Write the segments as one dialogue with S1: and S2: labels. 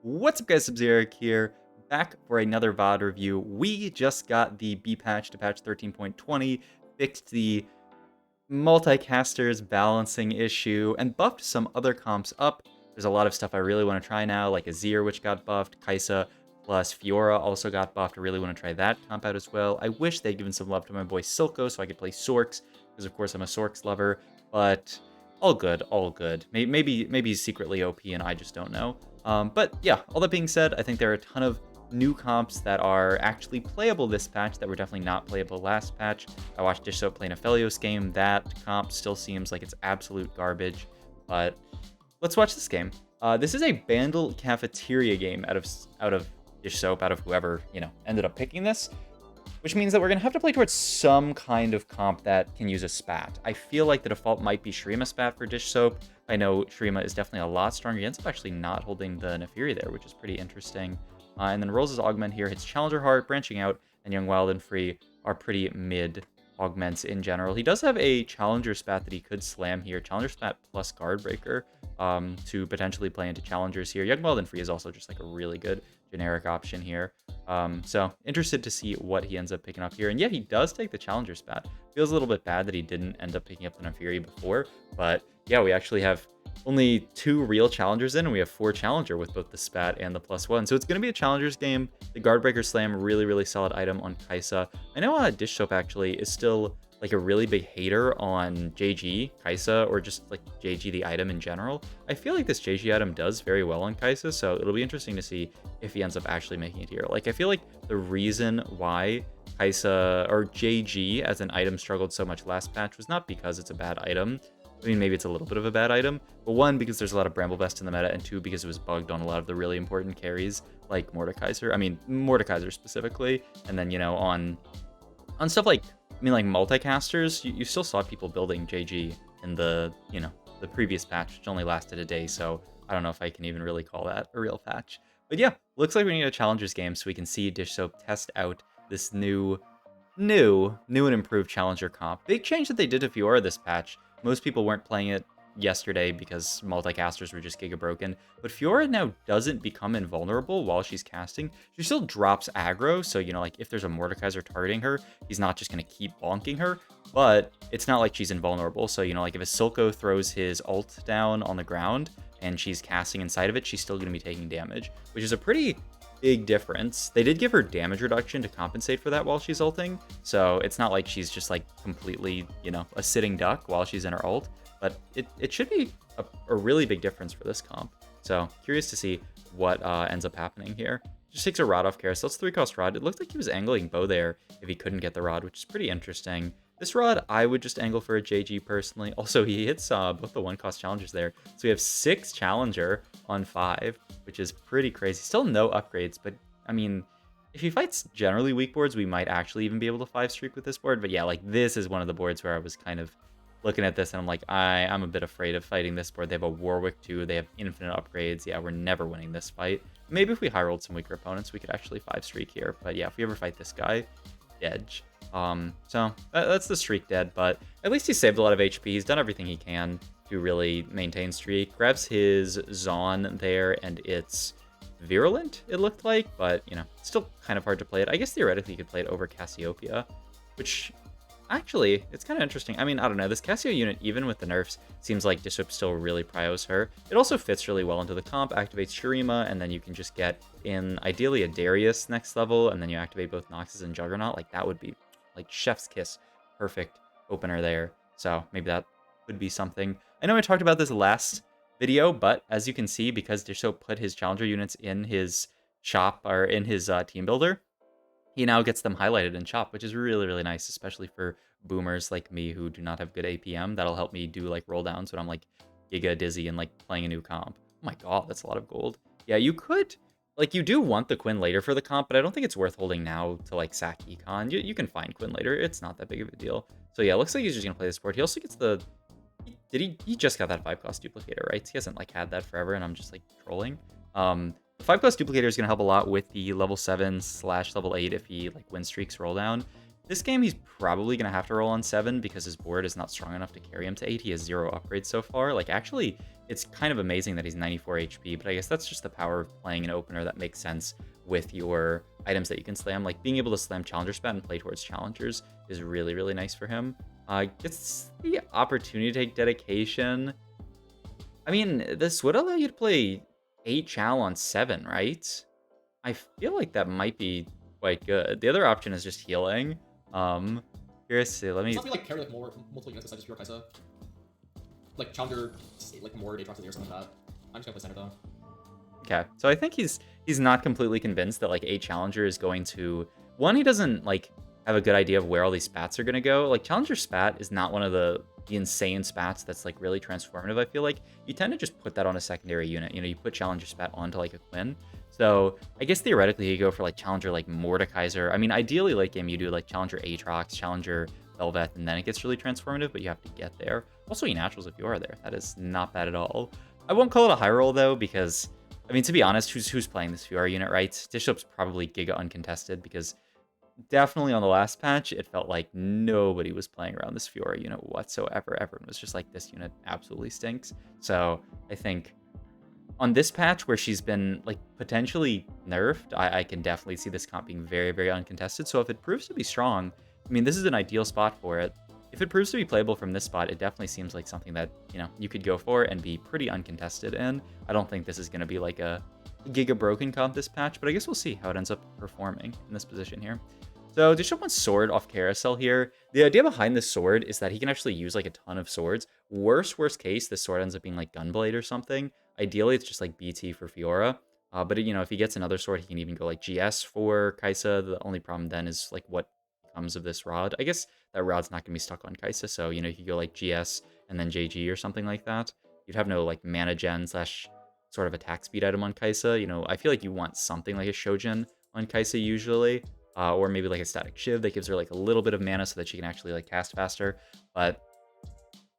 S1: What's up guys, Sub-Zero here, back for another VOD review. We just got the B patch to patch 13.20, fixed the multicasters balancing issue, and buffed some other comps up. There's a lot of stuff I really want to try now, like Azir, which got buffed, Kai'Sa plus Fiora also got buffed. I really want to try that comp out as well. I wish they'd given some love to my boy Silco so I could play Sorks, because of course I'm a Sorks lover, but all good, all good. Maybe he's secretly OP and I just don't know. But yeah, all that being said, I think there are a ton of new comps that are actually playable this patch that were definitely not playable last patch. I watched Dish Soap play an Aphelios game. That comp still seems like it's absolute garbage, but let's watch this game. This is a Bandle Cafeteria game out of Dish Soap, out of whoever, ended up picking this, which means that we're going to have to play towards some kind of comp that can use a spat. I feel like the default might be Shurima spat for Dish Soap. I know Shurima is definitely a lot stronger. He ends up actually not holding the Nefiri there, which is pretty interesting. And then rolls his augment here, hits Challenger Heart, branching out, and Young Wild and Free are pretty mid augments in general. He does have a Challenger spat that he could slam here. Challenger spat plus Guard Breaker to potentially play into Challengers here. Young Wild and Free is also just like a really good generic option here. So interested to see what he ends up picking up here. And yeah, he does take the Challenger spat. Feels a little bit bad that he didn't end up picking up the Nefiri before, but yeah, we actually have only 2 real challengers in, and we have 4 challenger with both the spat and the +1. So it's going to be a challengers game. The Guard Breaker Slam, really solid item on Kai'Sa. I know Dish Soap actually is still like a really big hater on JG, Kai'Sa, or just like JG the item in general. I feel like this JG item does very well on Kai'Sa, so it'll be interesting to see if he ends up actually making it here. Like, I feel like the reason why Kai'Sa or JG as an item struggled so much last patch was not because it's a bad item. I mean, maybe it's a little bit of a bad item, but 1, because there's a lot of Bramblevest in the meta, and 2, because it was bugged on a lot of the really important carries, like Mordekaiser. I mean, Mordekaiser specifically, and then, on stuff like, like multicasters, you still saw people building JG in the, the previous patch, which only lasted a day, so I don't know if I can even really call that a real patch. But yeah, looks like we need a Challengers game so we can see Dish Soap test out this new and improved Challenger comp. Big change that they did to Fiora this patch. Most people weren't playing it yesterday because multicasters were just giga broken, but Fiora now doesn't become invulnerable while she's casting. She still drops aggro, so like if there's a Mordekaiser targeting her, he's not just going to keep bonking her, but it's not like she's invulnerable. So like if a Silco throws his ult down on the ground and she's casting inside of it, she's still going to be taking damage, which is a pretty big difference. They did give her damage reduction to compensate for that while she's ulting, so it's not like she's just like completely, a sitting duck while she's in her ult, but it should be a really big difference for this comp. So curious to see what ends up happening here. Just takes a rod off Carousel. It's 3-cost rod. It looked like he was angling bow there if he couldn't get the rod, which is pretty interesting. This rod, I would just angle for a JG personally. Also, he hits both the 1-cost challengers there. So we have 6 challenger on 5, which is pretty crazy. Still no upgrades, but I mean, if he fights generally weak boards, we might actually even be able to 5-streak with this board. But yeah, like this is one of the boards where I was kind of looking at this and I'm like, I'm a bit afraid of fighting this board. They have a Warwick too. They have infinite upgrades. Yeah, we're never winning this fight. Maybe if we high rolled some weaker opponents, we could actually 5-streak here. But yeah, if we ever fight this guy, edge. So that's the streak dead, but at least he saved a lot of HP. He's done everything he can to really maintain streak. Grabs his Zaun there, and it's virulent, it looked like, but, still kind of hard to play it. I guess theoretically you could play it over Cassiopeia, which actually, it's kind of interesting. I mean, I don't know. This Cassio unit, even with the nerfs, seems like Dish Soap still really prios her. It also fits really well into the comp, activates Shurima, and then you can just get in, ideally, a Darius next level, and then you activate both Noxus and Juggernaut. Like, that would be, like, chef's kiss. Perfect opener there. So, maybe that would be something. I know I talked about this last video, but as you can see, because Dish Soap put his Challenger units in his shop, or in his team builder, he now gets them highlighted in Chop, which is really nice, especially for boomers like me who do not have good APM. That'll help me do like roll downs when I'm like giga dizzy and like playing a new comp. Oh my god, that's a lot of gold. Yeah, you could, like, you do want the Quinn later for the comp, but I don't think it's worth holding now to like sack Econ. You can find Quinn later. It's not that big of a deal. So yeah, looks like he's just gonna play this board. He also gets the, he just got that 5-cost duplicator, right? He hasn't like had that forever, and I'm just like trolling. The 5-cost duplicator is going to help a lot with the level 7/level 8 if he like win streaks roll down. This game, he's probably going to have to roll on 7 because his board is not strong enough to carry him to 8. He has 0 upgrades so far. Like, actually, it's kind of amazing that he's 94 HP, but I guess that's just the power of playing an opener that makes sense with your items that you can slam. Like, being able to slam Challenger Spat and play towards Challengers is really, really nice for him. Gets the opportunity to take Dedication. I mean, this would allow you to play 8 Chal on 7, right? I feel like that might be quite good. The other option is just healing. Curious to see, let me...
S2: It's not really like carry like multiple units besides just pure Kaisa. Like Challenger, like more Aatrox or something like that. I'm just gonna play center though.
S1: Okay, so I think he's not completely convinced that like a Challenger is going to... One, he doesn't like have a good idea of where all these spats are gonna go. Like Challenger Spat is not one of the insane spats that's like really transformative. I feel like you tend to just put that on a secondary unit. You know, you put Challenger Spat onto like a Quinn. So I guess theoretically you go for like Challenger like Mordekaiser. I mean, ideally late game you do like Challenger Aatrox, Challenger Velvet, and then it gets really transformative, but you have to get there. Also, he naturals if you are there. That is not bad at all. I won't call it a high roll though, because I mean, to be honest, who's playing this Fiora unit, right? Dishop's probably Giga uncontested because definitely on the last patch, it felt like nobody was playing around this Fiora unit whatsoever. Everyone was just like, this unit absolutely stinks. So I think on this patch where she's been like potentially nerfed, I can definitely see this comp being very, very uncontested. So if it proves to be strong, I mean, this is an ideal spot for it. If it proves to be playable from this spot, it definitely seems like something that, you know, you could go for and be pretty uncontested in. I don't think this is going to be like a Giga broken comp this patch, but I guess we'll see how it ends up performing in this position here. So Dishop wants Sword off Carousel here. The idea behind this sword is that he can actually use like a ton of swords. Worst case, this sword ends up being like Gunblade or something. Ideally, it's just like BT for Fiora. But, you know, if he gets another sword, he can even go like GS for Kaisa. The only problem then is like what comes of this rod. I guess that rod's not going to be stuck on Kaisa. So, you know, you could go like GS and then JG or something like that. You'd have no like mana gen slash sort of attack speed item on Kaisa. You know, I feel like you want something like a Shojin on Kaisa usually. Or maybe like a static shiv that gives her like a little bit of mana so that she can actually like cast faster. But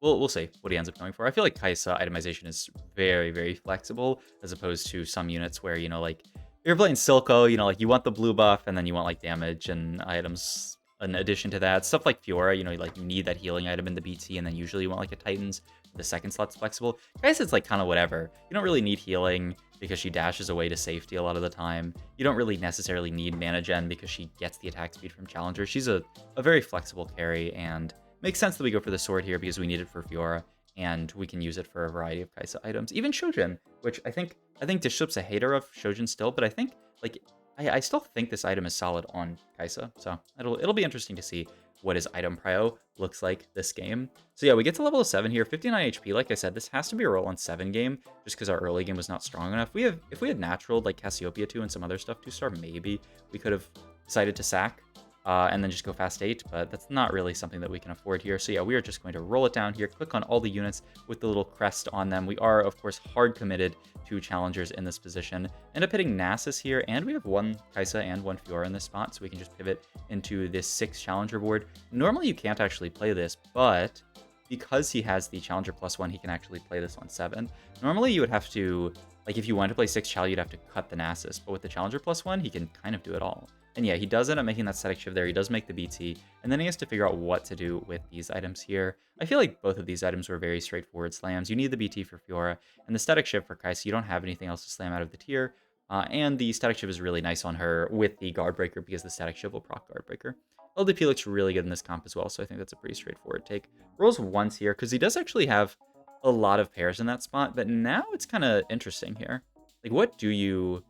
S1: we'll see what he ends up going for. I feel like Kaisa itemization is very, very flexible as opposed to some units where, you know, like you're playing Silco, you know, like you want the blue buff and then you want like damage and items in addition to that. Stuff like Fiora, you know, like you need that healing item in the BT and then usually you want like a Titans. The second slot's flexible. Kaisa's like kind of whatever. You don't really need healing because she dashes away to safety a lot of the time. You don't really necessarily need mana gen because she gets the attack speed from Challenger. She's a very flexible carry and makes sense that we go for the sword here because we need it for Fiora and we can use it for a variety of Kaisa items. Even Shojin, which I think Dishop's a hater of Shojin still, but I think like I still think this item is solid on Kaisa. So it'll be interesting to see what his item prio looks like this game. So yeah, we get to level 7 here, 59 HP. Like I said, this has to be a roll on 7 game, just because our early game was not strong enough. If we had naturaled like Cassiopeia 2 and some other stuff 2-star, maybe we could have decided to sack and then just go fast 8, but that's not really something that we can afford here. So yeah, we are just going to roll it down here, click on all the units with the little crest on them. We are, of course, hard committed to challengers in this position. End up hitting Nasus here, and we have one Kaisa and one Fiora in this spot, so we can just pivot into this 6 challenger board. Normally you can't actually play this, but because he has the challenger +1, he can actually play this on 7. Normally you would have to, like if you wanted to play 6 chal, you'd have to cut the Nasus, but with the challenger +1, he can kind of do it all. And yeah, he does end up making that static shiv there. He does make the BT, and then he has to figure out what to do with these items here. I feel like both of these items were very straightforward slams. You need the BT for Fiora, and the static shiv for Kaisa. You don't have anything else to slam out of the tier, and the static shiv is really nice on her with the guard breaker because the static shiv will proc guard breaker. LDP looks really good in this comp as well, so I think that's a pretty straightforward take. Rolls once here, because he does actually have a lot of pairs in that spot, but now it's kind of interesting here. Like, what do you...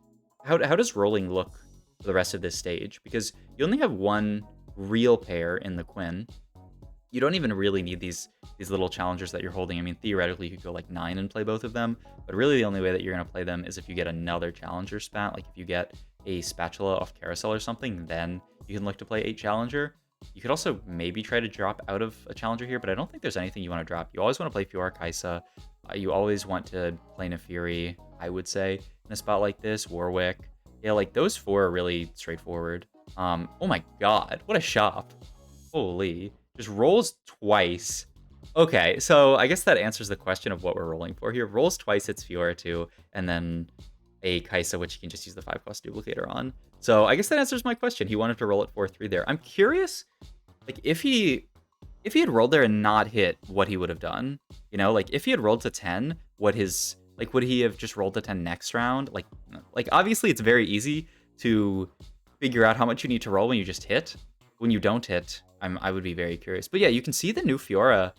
S1: How does rolling look for the rest of this stage? Because you only have one real pair in the Quinn. You don't even really need these little challengers that you're holding. I mean, theoretically, you could go like 9 and play both of them, but really the only way that you're going to play them is if you get another challenger spat. Like if you get a spatula off Carousel or something, then you can look to play 8 challenger. You could also maybe try to drop out of a challenger here, but I don't think there's anything you want to drop. You always want to play Fiora Kaisa. You always want to play Nefiri, I would say, in a spot like this. Warwick. Yeah, like those 4 are really straightforward. Oh my god, what a shop. Holy. Just rolls twice. Okay, so I guess that answers the question of what we're rolling for here. Rolls twice, it's Fiora 2, and then a Kaisa, which you can just use the 5-cost duplicator on. So I guess that answers my question. He wanted to roll it 4-3 there. I'm curious like, if he had rolled there and not hit, what he would have done, you know? Like, if he had rolled to 10, would he have just rolled to 10 next round? Like, obviously, it's very easy to figure out how much you need to roll when you just hit. When you don't hit, I would be very curious. But yeah, you can see the new Fiora,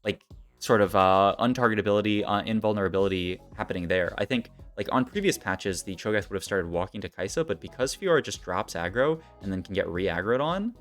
S1: like, sort of untargetability, invulnerability happening there. I think, like, on previous patches, the Cho'Gath would have started walking to Kai'Sa, but because Fiora just drops aggro and then can get re-aggroed on,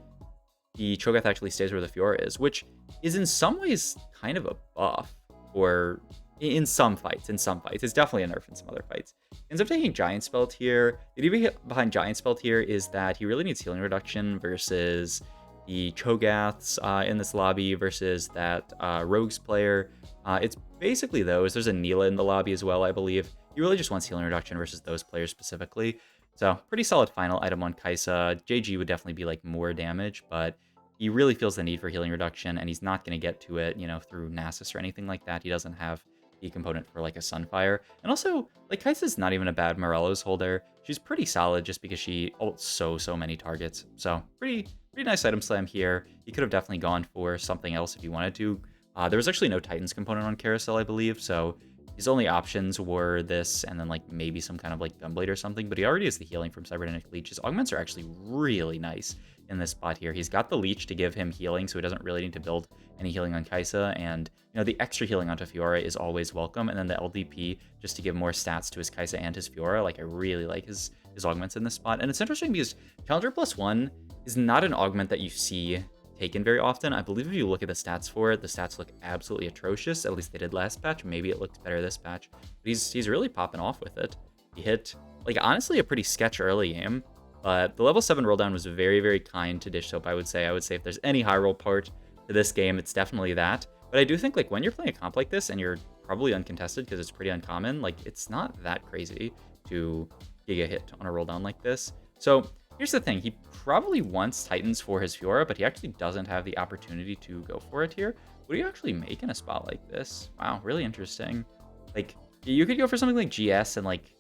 S1: the Cho'Gath actually stays where the Fiora is, which is in some ways kind of a buff, or in some fights. It's definitely a nerf in some other fights. Ends up taking Giant Spell here. The idea behind Giant Spell here is that he really needs healing reduction versus the Cho'Gaths in this lobby versus that Rogues player. It's basically those. There's a Neela in the lobby as well, I believe. He really just wants healing reduction versus those players specifically. So pretty solid final item on Kai'Sa. JG would definitely be like more damage, but he really feels the need for healing reduction, and he's not going to get to it, you know, through Nasus or anything like that. He doesn't have the component for like a Sunfire. And also, like, Kai'Sa's not even a bad Morello's holder. She's pretty solid just because she ults so many targets. So pretty nice item slam here. He could have definitely gone for something else if he wanted to. There was actually no Titans component on Carousel, I believe, so his only options were this and then like maybe some kind of like Gunblade or something, but he already has the healing from Cybernetic Leech. His augments are actually really nice in this spot here. He's got the Leech to give him healing, so he doesn't really need to build any healing on Kai'Sa, and you know, the extra healing onto Fiora is always welcome, and then the LDP just to give more stats to his Kai'Sa and his Fiora. Like, I really like his augments in this spot. And it's interesting because Challenger +1 is not an augment that you see taken very often. I believe if you look at the stats for it, the stats look absolutely atrocious. At least they did last patch. Maybe it looked better this patch. But he's really popping off with it. He hit, like, honestly a pretty sketch early game. But the level 7 roll down was very kind to Dish Soap, I would say. I would say if there's any high roll part to this game, it's definitely that. But I do think, like, when you're playing a comp like this and you're probably uncontested because it's pretty uncommon, like, it's not that crazy to giga hit on a roll down like this. So here's the thing. He probably wants Titans for his Fiora, but he actually doesn't have the opportunity to go for it here. What do you actually make in a spot like this? Wow, really interesting. Like, you could go for something like GS and, like,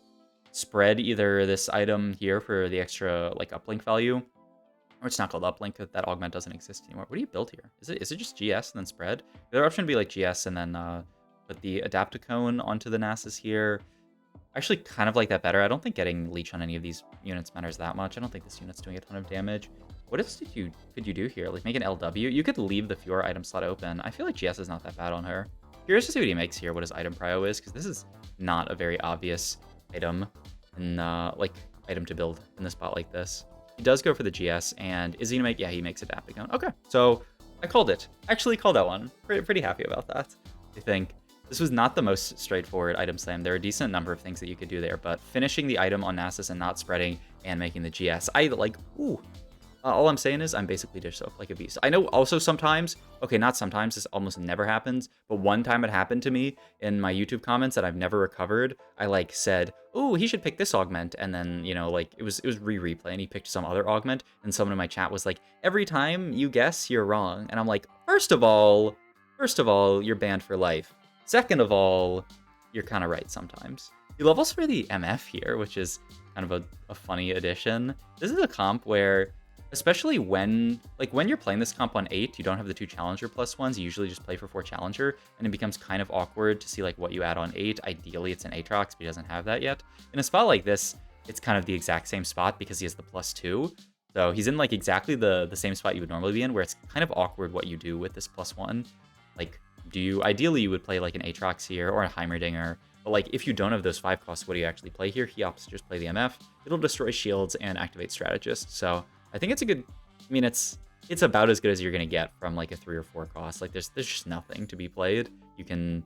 S1: spread either this item here for the extra, like, uplink value, or it's not called uplink, that augment doesn't exist anymore. What do you build here? Is it just GS and then spread? The other option would be, like, GS and then put the Adaptocone onto the Nasus here. I actually kind of like that better. I don't think getting Leech on any of these units matters that much. I don't think this unit's doing a ton of damage. What else could you do here? Like, make an LW? You could leave the Fiora item slot open. I feel like GS is not that bad on her. Curious to see what he makes here, what his item prio is, because this is not a very obvious item and like item to build in a spot like this. He does go for the GS, and is he gonna make? Yeah, he makes a Adaptocone. Okay, so I called it. Actually called that one. Pretty happy about that, I think. This was not the most straightforward item slam. There are a decent number of things that you could do there, but finishing the item on Nasus and not spreading and making the GS, I like, ooh. All I'm saying is I'm basically Dish Soap like a beast. I know also sometimes, okay, not sometimes, this almost never happens, but one time it happened to me in my YouTube comments that I've never recovered. I like said, oh, he should pick this augment, and then, you know, like it was re-replay and he picked some other augment, and someone in my chat was like, every time you guess, you're wrong. And I'm like, first of all, you're banned for life. Second of all, you're kind of right sometimes. He levels for the MF here, which is kind of a funny addition. This is a comp where, especially when you're playing this comp on 8, you don't have the 2 Challenger +1s, you usually just play for 4 Challenger, and it becomes kind of awkward to see like what you add on 8. Ideally, it's an Aatrox, but he doesn't have that yet. In a spot like this, it's kind of the exact same spot because he has the +2. So he's in like exactly the same spot you would normally be in, where it's kind of awkward what you do with this +1. Like, ideally you would play like an Aatrox here or a Heimerdinger, but like if you don't have those 5 costs, what do you actually play here? He opts to just play the MF. It'll destroy shields and activate Strategist. So I think it's a good, I mean, it's about as good as you're gonna get from like a 3 or 4 cost. Like there's just nothing to be played. You can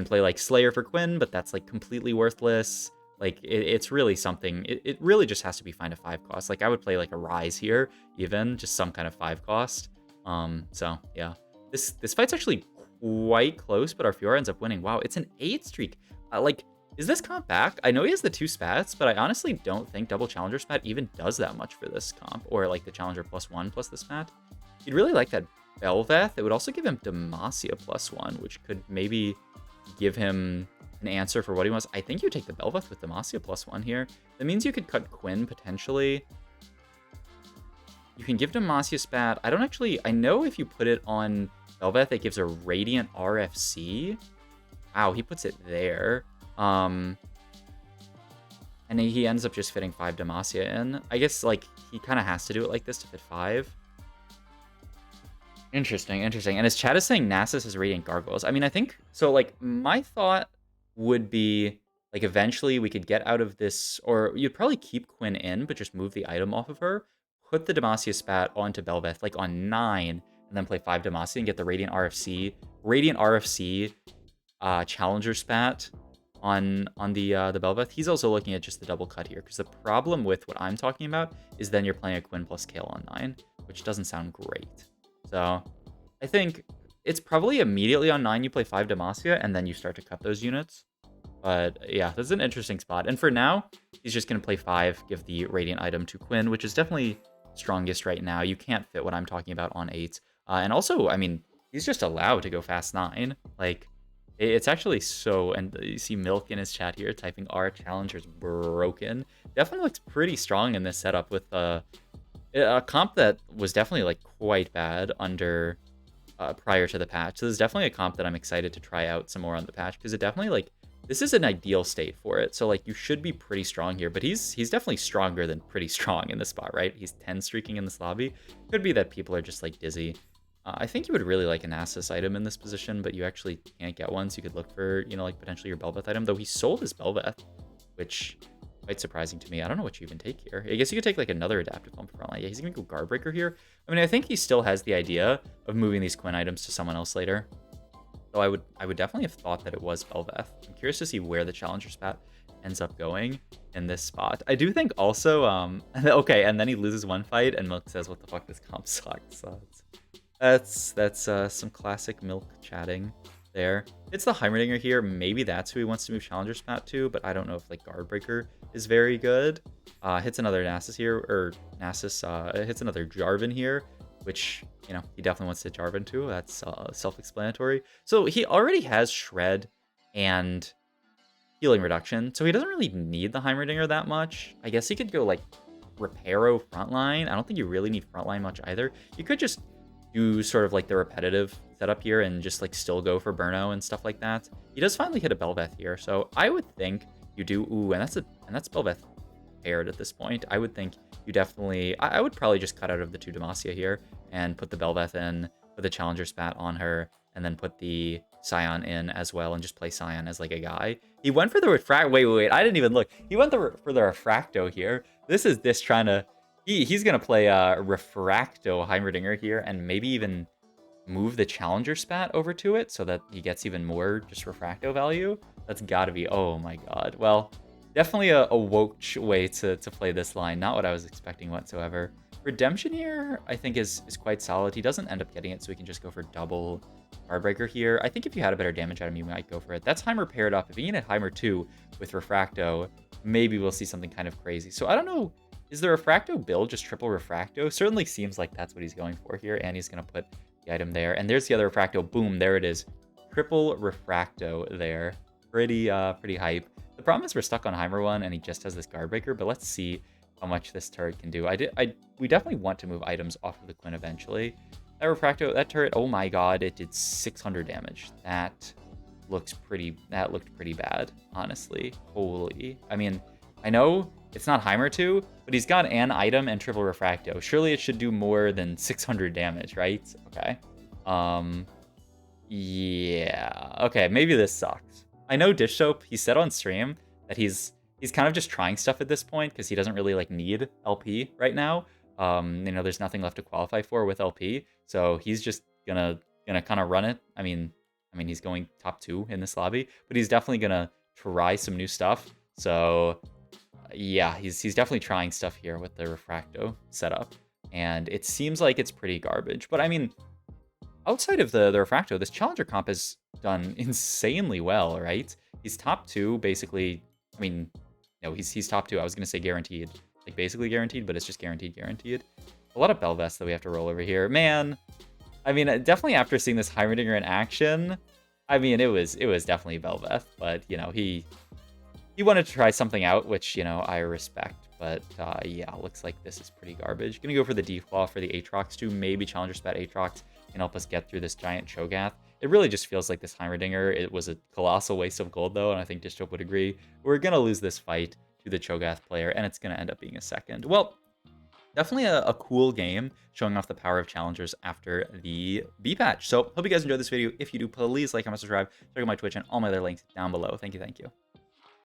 S1: play like Slayer for Quinn, but that's like completely worthless. Like it's really something. It really just has to be find a 5 cost. Like I would play like a Rise here, even just some kind of 5 cost. So yeah, this fight's actually quite close, but our Fiora ends up winning. Wow, it's an 8 streak. Like, is this comp back? I know he has the 2 spats, but I honestly don't think double Challenger spat even does that much for this comp, or like the Challenger +1 plus the spat. He'd really like that Belveth. It would also give him Demacia +1, which could maybe give him an answer for what he wants. I think you take the Belveth with Demacia +1 here. That means you could cut Quinn potentially. You can give Demacia Spat. I don't actually... I know if you put it on Belveth, it gives a Radiant RFC. Wow, he puts it there. And he ends up just fitting 5 Demacia in. I guess, like, he kind of has to do it like this to fit 5. Interesting, interesting. And his chat is saying Nasus is Radiant Gargoyles. I mean, I think... So, like, my thought would be, like, eventually we could get out of this... Or you'd probably keep Quinn in, but just move the item off of her. Put the Demacia Spat onto Belveth, like, on 9, and then play 5 Demacia and get the Radiant RFC. Radiant RFC, Challenger Spat on the Belveth. He's also looking at just the double cut here, because the problem with what I'm talking about is then you're playing a Quinn plus Kale on 9, which doesn't sound great. So I think it's probably immediately on 9 you play 5 Demacia, and then you start to cut those units. But yeah, this is an interesting spot. And for now, he's just going to play 5, give the Radiant item to Quinn, which is definitely strongest right now. You can't fit what I'm talking about on 8. And also, I mean, he's just allowed to go fast 9. Like, it's actually so... And you see Milk in his chat here typing R Challenger's broken. Definitely looks pretty strong in this setup with a comp that was definitely, like, quite bad under... prior to the patch. So this is definitely a comp that I'm excited to try out some more on the patch, because it definitely, like... This is an ideal state for it, so, like, you should be pretty strong here, but he's definitely stronger than pretty strong in this spot, right? He's 10 streaking in this lobby. Could be that people are just, like, dizzy. I think you would really like an Nasus item in this position, but you actually can't get one, so you could look for, you know, like, potentially your Belveth item, though he sold his Belveth, which... quite surprising to me. I don't know what you even take here. I guess you could take, like, another Adaptive Pump frontline. Yeah, he's gonna go Guardbreaker here. I mean, I think he still has the idea of moving these Quinn items to someone else later. So I would definitely have thought that it was Belveth. I'm curious to see where the Challenger Spat ends up going in this spot. I do think also, okay, and then he loses one fight, and Milk says, what the fuck, this comp sucks. So that's some classic Milk chatting there. It's the Heimerdinger here. Maybe that's who he wants to move Challenger Spat to, but I don't know if, like, Guardbreaker is very good. Hits another Nasus here, or Nasus hits another Jarvan here, which, you know, he definitely wants to Jarvan to. That's self-explanatory. So he already has Shred and Healing Reduction, so he doesn't really need the Heimerdinger that much. I guess he could go, like, Reparo frontline. I don't think you really need frontline much either. You could just do sort of, like, the repetitive setup here and just, like, still go for Burno and stuff like that. He does finally hit a Belveth here, so I would think you do... Ooh, and that's Belveth paired at this point. I would think you definitely... I would probably just cut out of the 2 Demacia here and put the Belveth in, put the Challenger Spat on her, and then put the Scion in as well, and just play Scion as, like, a guy. He went for the Wait, I didn't even look. He went for the Refracto here. This is this trying to... He's going to play Refracto Heimerdinger here, and maybe even move the Challenger Spat over to it so that he gets even more just Refracto value. That's got to be... Oh, my God. Well, definitely a woke way to play this line. Not what I was expecting whatsoever. Redemption here, I think, is quite solid. He doesn't end up getting it, so we can just go for double Guardbreaker here. I think if you had a better damage item, you might go for it. That's Heimer paired up. If you get a Heimer 2 with Refracto, maybe we'll see something kind of crazy. So I don't know... Is the Refracto build just triple Refracto? Certainly seems like that's what he's going for here, and he's going to put the item there. And there's the other Refracto. Boom, there it is. Triple Refracto there. Pretty hype. The problem is we're stuck on Heimer 1, and he just has this Guardbreaker, but let's see how much this turret can do. We definitely want to move items off of the Quinn eventually. That Refracto, that turret, oh my God, it did 600 damage. That looked pretty bad, honestly. Holy. I mean, I know it's not Heimer 2, but he's got an item and triple Refracto. Surely it should do more than 600 damage, right? Okay. Yeah. Okay, maybe this sucks. I know Dish Soap, he said on stream that he's kind of just trying stuff at this point because he doesn't really, like, need LP right now. You know, there's nothing left to qualify for with LP, so he's just gonna kind of run it. I mean, he's going top 2 in this lobby, but he's definitely gonna try some new stuff. So yeah, he's definitely trying stuff here with the Refracto setup, and it seems like it's pretty garbage. But I mean, outside of the Refracto, this Challenger comp has done insanely well, right? He's top 2, basically. I mean, no, he's top 2. I was gonna say guaranteed, like basically guaranteed, but it's just guaranteed. A lot of Belveth that we have to roll over here, man. I mean, definitely after seeing this Heimerdinger in action, I mean, it was definitely Belveth, but you know, he wanted to try something out, which, you know, I respect. But yeah, looks like this is pretty garbage. Gonna go for the Deflaw for the Aatrox too. Maybe Challenger Spat Aatrox can help us get through this giant Cho'Gath. It really just feels like this Heimerdinger. It was a colossal waste of gold though, and I think Distrope would agree. We're gonna lose this fight to the Cho'Gath player, and it's gonna end up being a second. Well, definitely a cool game showing off the power of challengers after the B patch. So hope you guys enjoyed this video. If you do, please like, comment, subscribe, check out my Twitch and all my other links down below. Thank you.